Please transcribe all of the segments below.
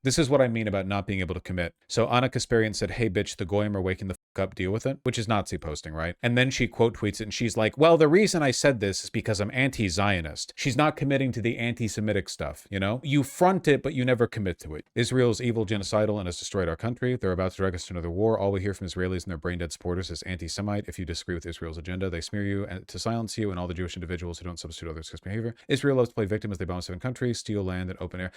This is what I mean about not being able to commit. So Ana Kasparian said, "Hey bitch, the goyim are waking the fuck up, deal with it," which is Nazi posting, right? And then she quote tweets it and she's like, "Well, the reason I said this is because I'm anti-Zionist." She's not committing to the anti-Semitic stuff, you know? You front it, but you never commit to it. Israel is evil, genocidal, and has destroyed our country. They're about to drag us to another war. All we hear from Israelis and their brain-dead supporters is anti-Semite. If you disagree with Israel's agenda, they smear you to silence you and all the Jewish individuals who don't substitute others' behavior. Israel loves to play victim as they bomb 7 countries, steal land, and open air.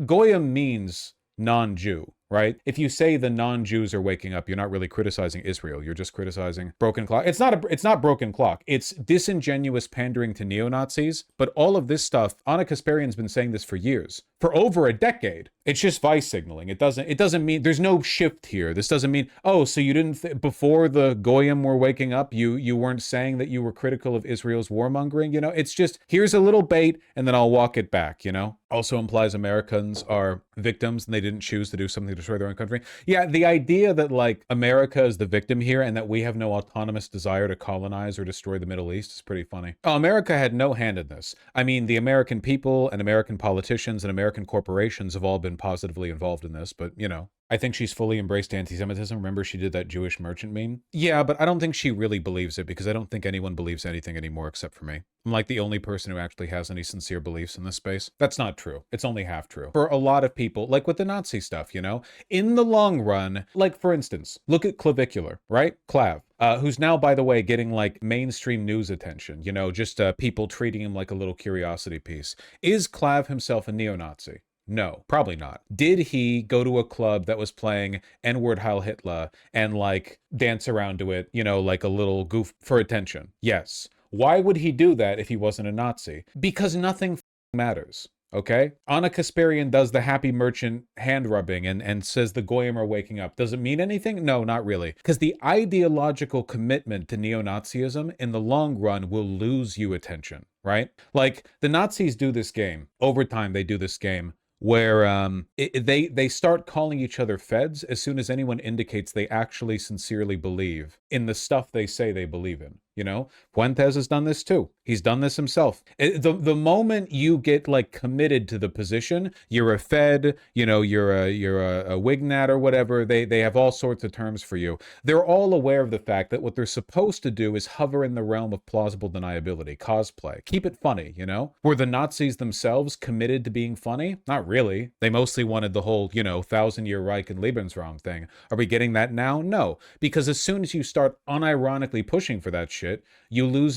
Goyim means non-Jew, right? If you say the non-Jews are waking up, you're not really criticizing Israel. You're just criticizing broken clock. It's not broken clock. It's disingenuous pandering to neo-Nazis. But all of this stuff, Ana Kasparian's been saying this for years, for over a decade. It's just vice signaling. It doesn't mean there's no shift here. This doesn't mean, oh, so you didn't before the goyim were waking up, you weren't saying that you were critical of Israel's warmongering. You know, it's just here's a little bait and then I'll walk it back. You know, also implies Americans are victims and they didn't choose to do something to destroy their own country. Yeah, the idea that like America is the victim here and that we have no autonomous desire to colonize or destroy the Middle East is pretty funny. Oh, America had no hand in this. I mean, the American people and American politicians and American corporations have all been positively involved in this, but you know, I think she's fully embraced anti-Semitism. Remember, she did that Jewish merchant meme? Yeah, but I don't think she really believes it because I don't think anyone believes anything anymore except for me. I'm like the only person who actually has any sincere beliefs in this space. That's not true. It's only half true. For a lot of people, like with the Nazi stuff, you know, in the long run, like for instance, look at Clavicular, right? Clav. Who's now, by the way, getting like mainstream news attention, you know, just people treating him like a little curiosity piece. Is Clav himself a neo-Nazi? No, probably not. Did he go to a club that was playing N-word Heil Hitler and like dance around to it, you know, like a little goof for attention? Yes. Why would he do that if he wasn't a Nazi? Because nothing matters. Okay? Ana Kasparian does the happy merchant hand rubbing and says the goyim are waking up. Does it mean anything? No, not really. Because the ideological commitment to neo-Nazism in the long run will lose you attention, right? Like the Nazis do this game. Over time, they do this game where they start calling each other feds as soon as anyone indicates they actually sincerely believe in the stuff they say they believe in. You know, Fuentes has done this too. He's done this himself. The moment you get like committed to the position, you're a Fed, you know, you're a Wignat or whatever. They have all sorts of terms for you. They're all aware of the fact that what they're supposed to do is hover in the realm of plausible deniability, cosplay, keep it funny. You know, were the Nazis themselves committed to being funny? Not really. They mostly wanted the whole, you know, 1,000-year Reich and Lebensraum thing. Are we getting that now? No, because as soon as you start unironically pushing for that shit, you lose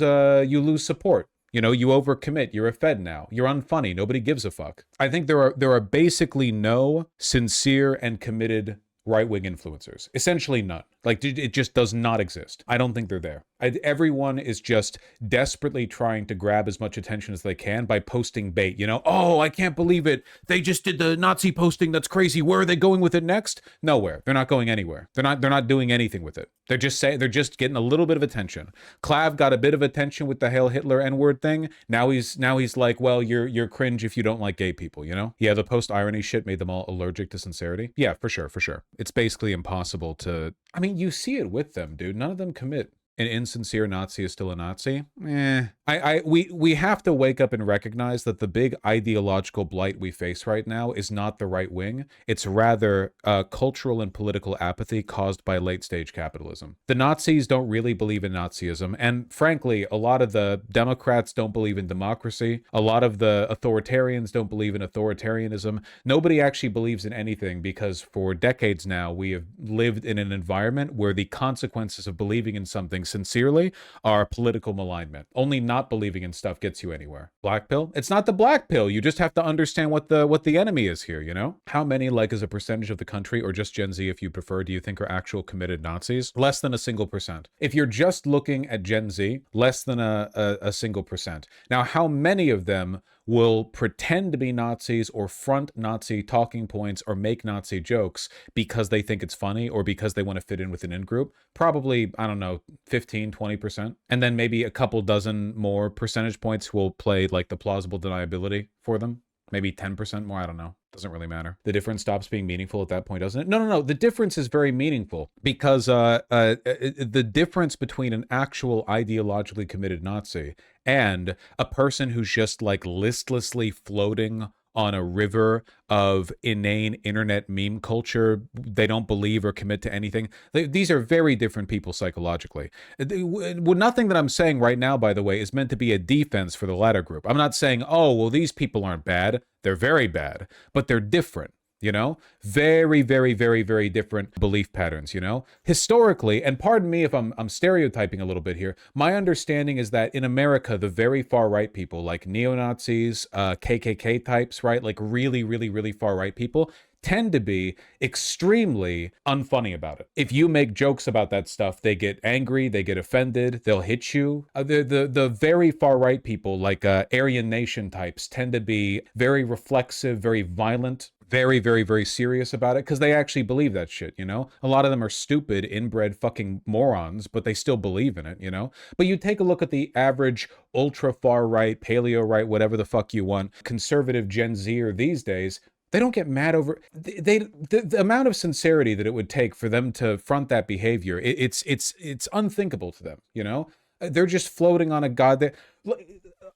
support. You know, you overcommit. You're a Fed now. You're unfunny. Nobody gives a fuck. I think there are basically no sincere and committed right-wing influencers. Essentially none. Like, it just does not exist. I don't think they're there. Everyone is just desperately trying to grab as much attention as they can by posting bait. You know, oh, I can't believe it. They just did the Nazi posting. That's crazy. Where are they going with it next? Nowhere. They're not going anywhere. They're not doing anything with it. They're just getting a little bit of attention. Clav got a bit of attention with the Hail Hitler N-word thing. Now he's like, well, you're cringe if you don't like gay people, you know? Yeah, the post-irony shit made them all allergic to sincerity. Yeah, for sure. It's basically impossible to... I mean, you see it with them, dude. None of them commit. An insincere Nazi is still a Nazi? We have to wake up and recognize that the big ideological blight we face right now is not the right wing. It's rather cultural and political apathy caused by late-stage capitalism. The Nazis don't really believe in Nazism, and frankly, a lot of the Democrats don't believe in democracy. A lot of the authoritarians don't believe in authoritarianism. Nobody actually believes in anything because for decades now, we have lived in an environment where the consequences of believing in something sincerely are political malignment. Only not believing in stuff gets you anywhere. Black pill? It's not the black pill. You just have to understand what the enemy is here, you know? How many, like as a percentage of the country, or just Gen Z if you prefer, do you think are actual committed Nazis? Less than a single percent. If you're just looking at Gen Z, less than a single percent. Now, how many of them will pretend to be Nazis or front Nazi talking points or make Nazi jokes because they think it's funny or because they want to fit in with an in-group? Probably, I don't know, 15, 20%. And then maybe a couple dozen more percentage points will play like the plausible deniability for them. Maybe 10% more, I don't know. Doesn't really matter. The difference stops being meaningful at that point, doesn't it? No. The difference is very meaningful because the difference between an actual ideologically committed Nazi and a person who's just like listlessly floating on a river of inane internet meme culture. They don't believe or commit to anything. These are very different people psychologically. Nothing that I'm saying right now, by the way, is meant to be a defense for the latter group. I'm not saying, oh, well, these people aren't bad. They're very bad, but they're different. You know, very, very, very, very different belief patterns, you know, historically. And pardon me if I'm stereotyping a little bit here. My understanding is that in America, the very far right people like neo-Nazis, KKK types, right? Like really, really, really far right people tend to be extremely unfunny about it. If you make jokes about that stuff, they get angry, they get offended, they'll hit you. The very far right people like Aryan Nation types tend to be very reflexive, very violent, very, very, very serious about it because they actually believe that shit, you know? A lot of them are stupid, inbred fucking morons, but they still believe in it, you know? But you take a look at the average ultra far right, paleo right, whatever the fuck you want, conservative Gen Zer these days, they don't get mad over the amount of sincerity that it would take for them to front that behavior. It's unthinkable to them, you know? They're just floating on a god that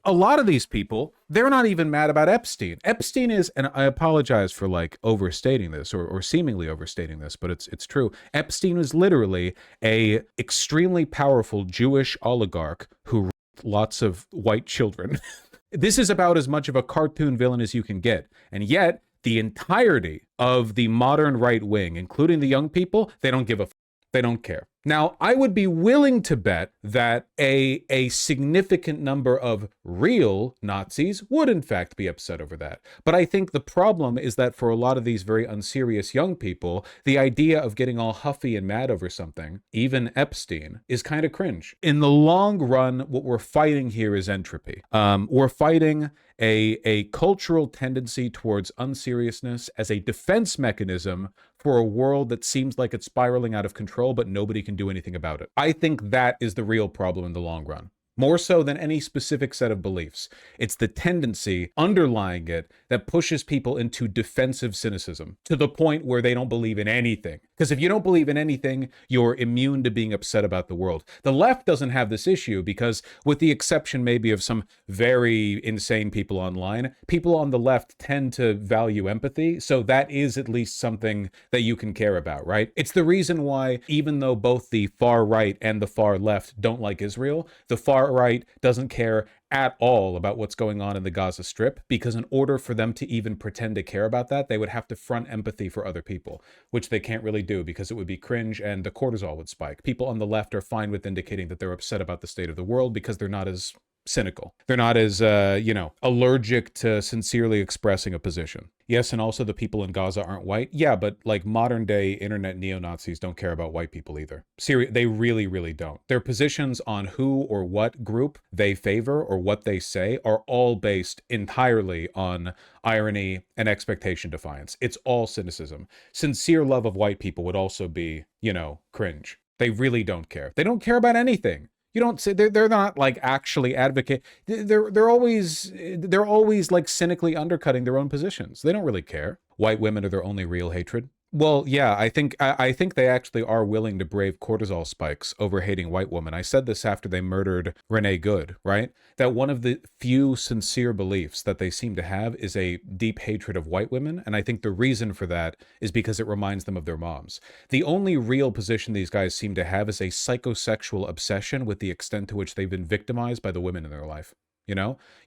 a lot of these people, they're not even mad about Epstein. Epstein is, and I apologize for like overstating this or seemingly overstating this, but it's true. Epstein was literally a extremely powerful Jewish oligarch who raped lots of white children. This is about as much of a cartoon villain as you can get. And yet, the entirety of the modern right wing, including the young people, they don't give a they don't care. Now, I would be willing to bet that a significant number of real Nazis would in fact be upset over that. But I think the problem is that for a lot of these very unserious young people, the idea of getting all huffy and mad over something, even Epstein, is kind of cringe. In the long run, what we're fighting here is entropy. We're fighting a cultural tendency towards unseriousness as a defense mechanism for a world that seems like it's spiraling out of control, but nobody can do anything about it. I think that is the real problem in the long run. More so than any specific set of beliefs. It's the tendency underlying it that pushes people into defensive cynicism to the point where they don't believe in anything. Because if you don't believe in anything, you're immune to being upset about the world. The left doesn't have this issue because, with the exception maybe of some very insane people online, people on the left tend to value empathy. So that is at least something that you can care about, right? It's the reason why, even though both the far right and the far left don't like Israel, the far right doesn't care at all about what's going on in the Gaza Strip, because in order for them to even pretend to care about that, they would have to front empathy for other people, which they can't really do because it would be cringe and the cortisol would spike. People on the left are fine with indicating that they're upset about the state of the world because they're not as cynical. They're not as, allergic to sincerely expressing a position. Yes, and also the people in Gaza aren't white. Yeah, but like modern day internet neo-Nazis don't care about white people either. They really, really don't. Their positions on who or what group they favor or what they say are all based entirely on irony and expectation defiance. It's all cynicism. Sincere love of white people would also be, cringe. They really don't care. They don't care about anything. You don't say they're not like actually advocate. They're always like cynically undercutting their own positions. They don't really care. White women are their only real hatred. Well, yeah, I think they actually are willing to brave cortisol spikes over hating white women. I said this after they murdered Renee Good, right? That one of the few sincere beliefs that they seem to have is a deep hatred of white women. And I think the reason for that is because it reminds them of their moms. The only real position these guys seem to have is a psychosexual obsession with the extent to which they've been victimized by the women in their life.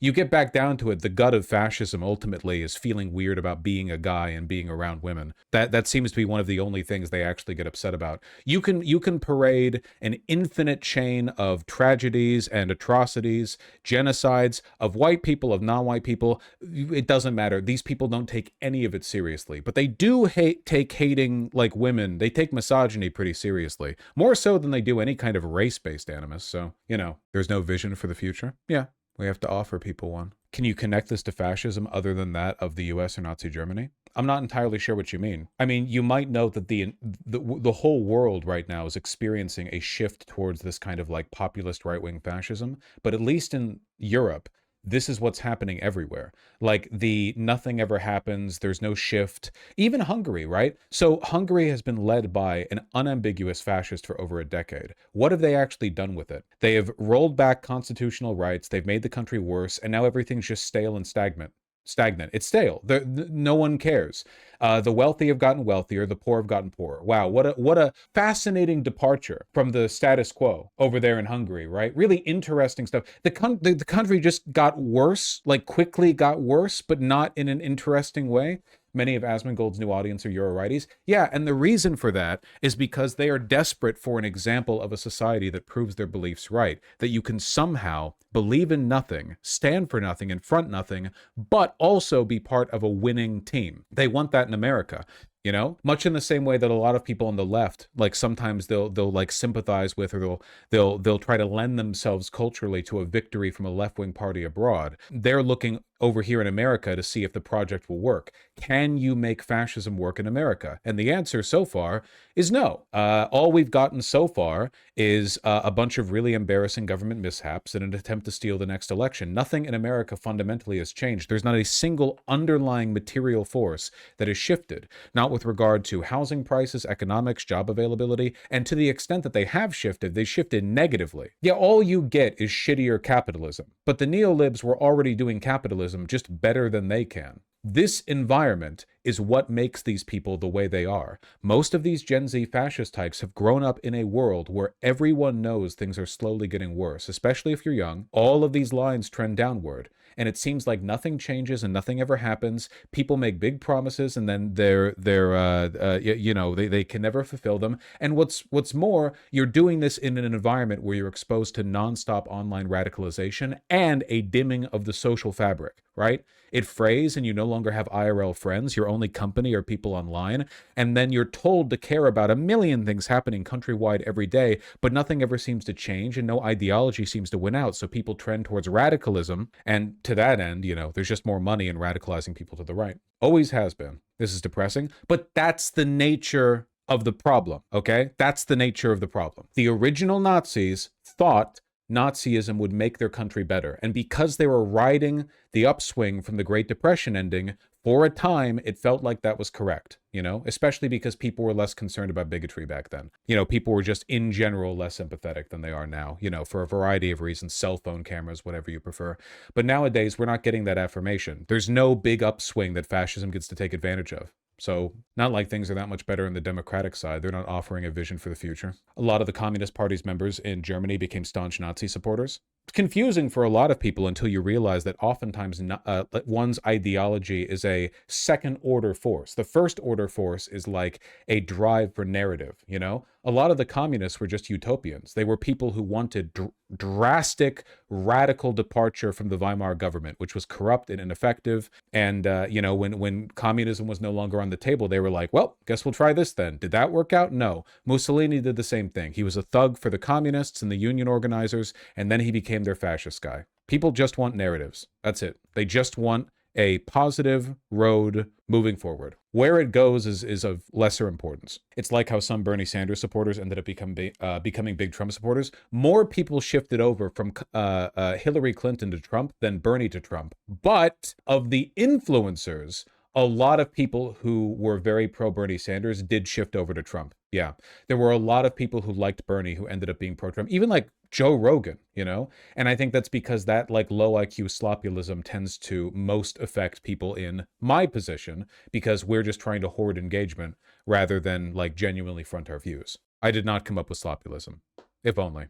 You get back down to it, the gut of fascism ultimately is feeling weird about being a guy and being around women. That seems to be one of the only things they actually get upset about. You can parade an infinite chain of tragedies and atrocities, genocides of white people, of non-white people. It doesn't matter. These people don't take any of it seriously, but they do take hating like women. They take misogyny pretty seriously, more so than they do any kind of race-based animus. So, there's no vision for the future. Yeah. We have to offer people one. Can you connect this to fascism other than that of the US or Nazi Germany? I'm not entirely sure what you mean. I mean, you might note that the whole world right now is experiencing a shift towards this kind of like populist right-wing fascism, but at least in Europe, this is what's happening everywhere. Like nothing ever happens, there's no shift. Even Hungary, right? So Hungary has been led by an unambiguous fascist for over a decade. What have they actually done with it? They have rolled back constitutional rights, they've made the country worse, and now everything's just stale and stagnant. stagnant. It's stale. No one cares. The wealthy have gotten wealthier. The poor have gotten poorer. Wow, what a fascinating departure from the status quo over there in Hungary, right? Really interesting stuff. The country just got worse, like quickly got worse, but not in an interesting way. Many of Asmongold's new audience are Euro-righties. Yeah, and the reason for that is because they are desperate for an example of a society that proves their beliefs right, that you can somehow believe in nothing, stand for nothing, and front nothing, but also be part of a winning team. They want that in America. You know, much in the same way that a lot of people on the left, like sometimes they'll like sympathize with, or they'll try to lend themselves culturally to a victory from a left-wing party abroad. They're looking over here in America to see if the project will work. Can you make fascism work in America? And the answer so far is no. All we've gotten so far is a bunch of really embarrassing government mishaps in an attempt to steal the next election. Nothing in America fundamentally has changed. There's not a single underlying material force that has shifted, not with regard to housing prices, economics, job availability, and to the extent that they have shifted, they shifted negatively. Yeah, all you get is shittier capitalism, but the neolibs were already doing capitalism just better than they can. This environment is what makes these people the way they are. Most of these Gen Z fascist types have grown up in a world where everyone knows things are slowly getting worse, especially if you're young. All of these lines trend downward, and it seems like nothing changes and nothing ever happens. People make big promises, and then they can never fulfill them. And what's more, you're doing this in an environment where you're exposed to nonstop online radicalization and a dimming of the social fabric, right? It frays and you no longer have IRL friends. Your only company are people online. And then you're told to care about a million things happening countrywide every day, but nothing ever seems to change and no ideology seems to win out. So people trend towards radicalism. And to that end, there's just more money in radicalizing people to the right. Always has been. This is depressing, but that's the nature of the problem, okay? That's the nature of the problem. The original Nazis thought Nazism would make their country better. And because they were riding the upswing from the Great Depression ending, for a time, it felt like that was correct, especially because people were less concerned about bigotry back then. People were just in general less sympathetic than they are now, for a variety of reasons, cell phone cameras, whatever you prefer. But nowadays, we're not getting that affirmation. There's no big upswing that fascism gets to take advantage of. So not like things are that much better on the Democratic side. They're not offering a vision for the future. A lot of the Communist Party's members in Germany became staunch Nazi supporters. It's confusing for a lot of people until you realize that oftentimes one's ideology is a second-order force. The first-order force is like a drive for narrative, A lot of the communists were just utopians. They were people who wanted drastic, radical departure from the Weimar government, which was corrupt and ineffective. And, when communism was no longer on the table, they were like, well, guess we'll try this then. Did that work out? No. Mussolini did the same thing. He was a thug for the communists and the union organizers, and then he became their fascist guy. People just want narratives. That's it. They just want a positive road moving forward. Where it goes is of lesser importance. It's like how some Bernie Sanders supporters ended up becoming big Trump supporters. More people shifted over from Hillary Clinton to Trump than Bernie to Trump. But of the influencers, a lot of people who were very pro-Bernie Sanders did shift over to Trump. Yeah, there were a lot of people who liked Bernie who ended up being pro-Trump, even like Joe Rogan, And I think that's because that like low IQ sloppyism tends to most affect people in my position because we're just trying to hoard engagement rather than like genuinely front our views. I did not come up with sloppyism, if only.